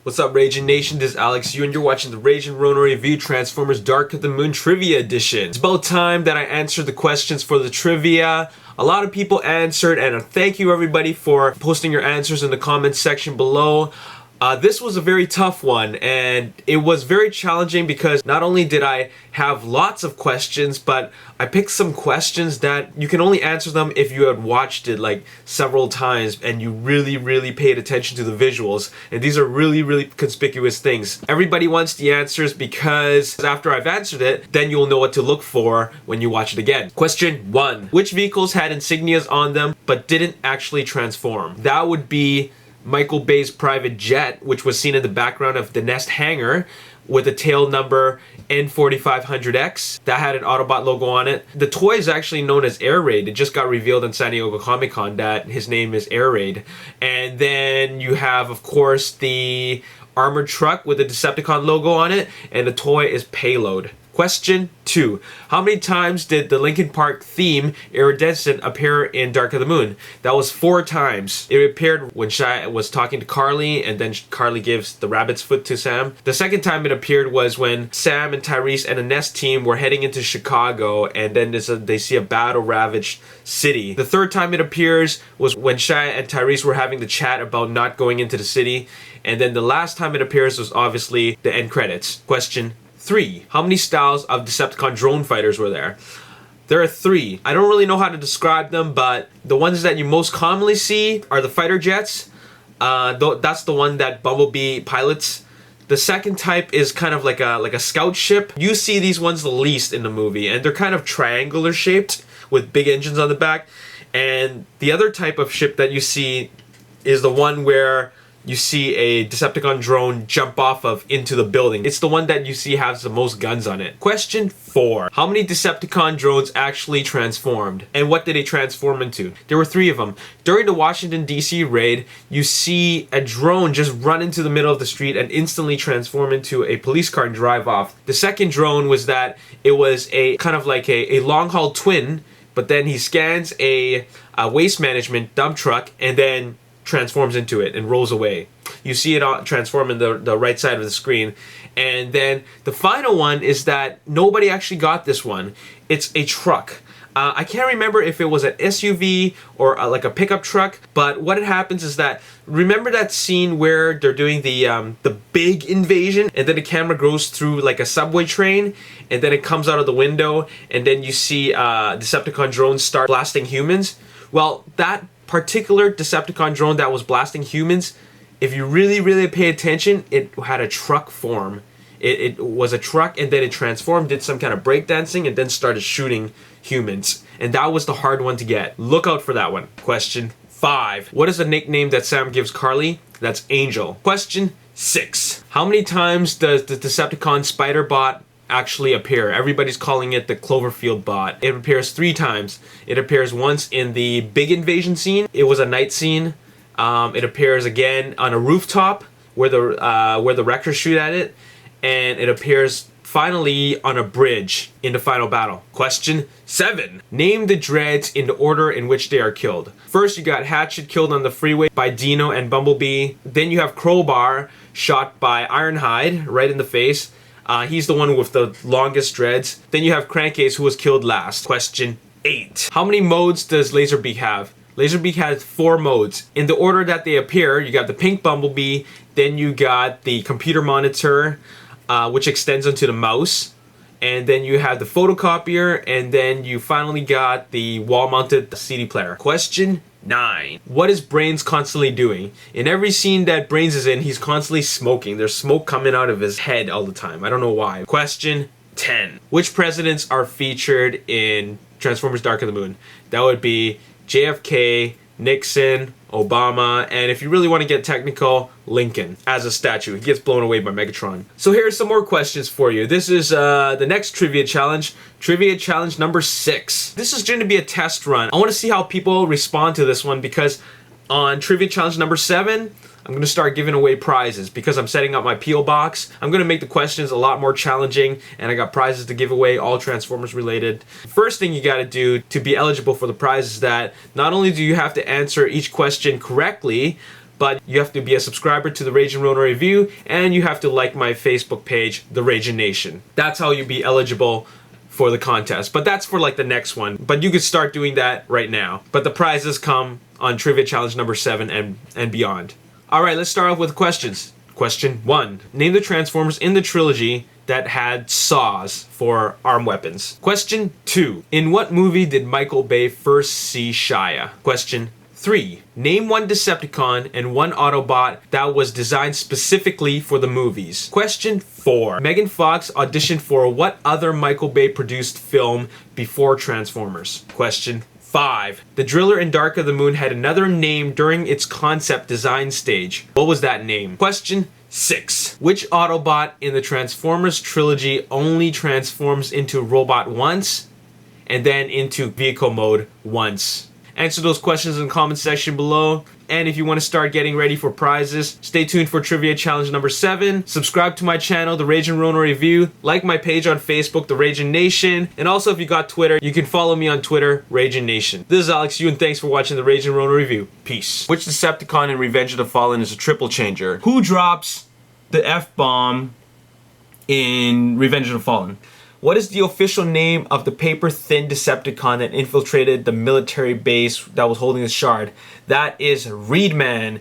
What's up, Raging Nation? This is Alex, and you're watching the Raging Rona Review Transformers Dark of the Moon Trivia Edition. It's about time that I answered the questions for the trivia. A lot of people answered, and thank you everybody for posting your answers in the comments section below. This was a very tough one, and it was very challenging because not only did I have lots of questions, but I picked some questions that you can only answer them if you had watched it like several times and you really paid attention to the visuals. And these are really conspicuous things. Everybody wants the answers because after I've answered it, then you'll know what to look for when you watch it again. Question 1. Which vehicles had insignias on them but didn't actually transform? That would be Michael Bay's private jet, which was seen in the background of the Nest hangar with a tail number N4500X that had an Autobot logo on it. The toy is actually known as Air Raid. It just got revealed in San Diego Comic-Con that his name is Air Raid. And then you have, of course, the armored truck with the Decepticon logo on it, and the toy is Payload. Question 2. How many times did the Linkin Park theme, Iridescent, appear in Dark of the Moon? That was 4 times. It appeared when Shia was talking to Carly, and then Carly gives the rabbit's foot to Sam. The second time it appeared was when Sam and Tyrese and the Nest team were heading into Chicago, and then they see a battle-ravaged city. The third time it appears was when Shia and Tyrese were having the chat about not going into the city. And then the last time it appears was obviously the end credits. Question 3. How many styles of Decepticon drone fighters were there? There are 3. I don't really know how to describe them, but the ones that you most commonly see are the fighter jets. That's the one that Bumblebee pilots. The second type is kind of like a scout ship. You see these ones the least in the movie, and they're kind of triangular shaped with big engines on the back. And the other type of ship that you see is the one where you see a Decepticon drone jump off of into the building. It's the one that you see has the most guns on it. Question 4. How many Decepticon drones actually transformed? And what did they transform into? There were 3 of them. During the Washington DC raid, you see a drone just run into the middle of the street and instantly transform into a police car and drive off. The second drone was that it was a kind of like a long haul twin, but then he scans a waste management dump truck and then transforms into it and rolls away. You see it transform in the right side of the screen. And then the final one is that nobody actually got this one. It's a truck. I can't remember if it was an SUV or like a pickup truck, but what happens is that, remember that scene where they're doing the big invasion and then the camera goes through like a subway train and then it comes out of the window and then you see Decepticon drones start blasting humans? Well, that particular Decepticon drone that was blasting humans, if you really pay attention, it had a truck form. It was a truck and then it transformed, did some kind of breakdancing, and then started shooting humans. And that was the hard one to get. Look out for that one. Question 5. What is the nickname that Sam gives Carly? That's Angel. Question 6. How many times does the Decepticon spider bot actually appear? Everybody's calling it the Cloverfield bot. It appears 3 times. It appears once in the big invasion scene. It was a night scene. It appears again on a rooftop where the wreckers shoot at it, and it appears finally on a bridge in the final battle. Question 7. Name the Dreads in the order in which they are killed. First, you got Hatchet killed on the freeway by Dino and Bumblebee. Then you have Crowbar shot by Ironhide right in the face. He's the one with the longest dreads. Then you have Crankcase, who was killed last. Question 8. How many modes does Laserbeak have? Laserbeak has 4 modes. In the order that they appear, you got the pink Bumblebee, then you got the computer monitor, which extends onto the mouse, and then you have the photocopier, and then you finally got the wall-mounted CD player. Question 9. What is Brains constantly doing? In every scene that Brains is in, he's constantly smoking. There's smoke coming out of his head all the time. I don't know why. Question 10. Which presidents are featured in Transformers Dark of the Moon? That would be JFK, Nixon, Obama, and if you really want to get technical, Lincoln as a statue. He gets blown away by Megatron. So here's some more questions for you. This is the next trivia challenge. Trivia challenge number 6. This is going to be a test run. I want to see how people respond to this one because on trivia challenge number 7, I'm going to start giving away prizes because I'm setting up my P.O. box. I'm going to make the questions a lot more challenging, and I got prizes to give away, all Transformers related. First thing you got to do to be eligible for the prize is that not only do you have to answer each question correctly, but you have to be a subscriber to the Rage and Rona Review, and you have to like my Facebook page, The Raging Nation. That's how you'll be eligible for the contest. But that's for like the next one. But you could start doing that right now. But the prizes come on Trivia Challenge number 7 and beyond. Alright, let's start off with questions. Question 1. Name the Transformers in the trilogy that had saws for arm weapons. Question 2. In what movie did Michael Bay first see Shia? Question 3. Name one Decepticon and one Autobot that was designed specifically for the movies. Question 4. Megan Fox auditioned for what other Michael Bay produced film before Transformers? Question 5. The Driller in Dark of the Moon had another name during its concept design stage. What was that name? Question 6. Which Autobot in the Transformers trilogy only transforms into robot once and then into vehicle mode once? Answer those questions in the comment section below. And if you want to start getting ready for prizes, stay tuned for Trivia Challenge number 7. Subscribe to my channel, The Rage and Rona Review. Like my page on Facebook, The Raging Nation. And also if you got Twitter, you can follow me on Twitter, Raging Nation. This is Alex Yu, and thanks for watching The Rage and Rona Review. Peace. Which Decepticon in Revenge of the Fallen is a triple changer? Who drops the F-bomb in Revenge of the Fallen? What is the official name of the paper-thin Decepticon that infiltrated the military base that was holding the shard? That is Reedman.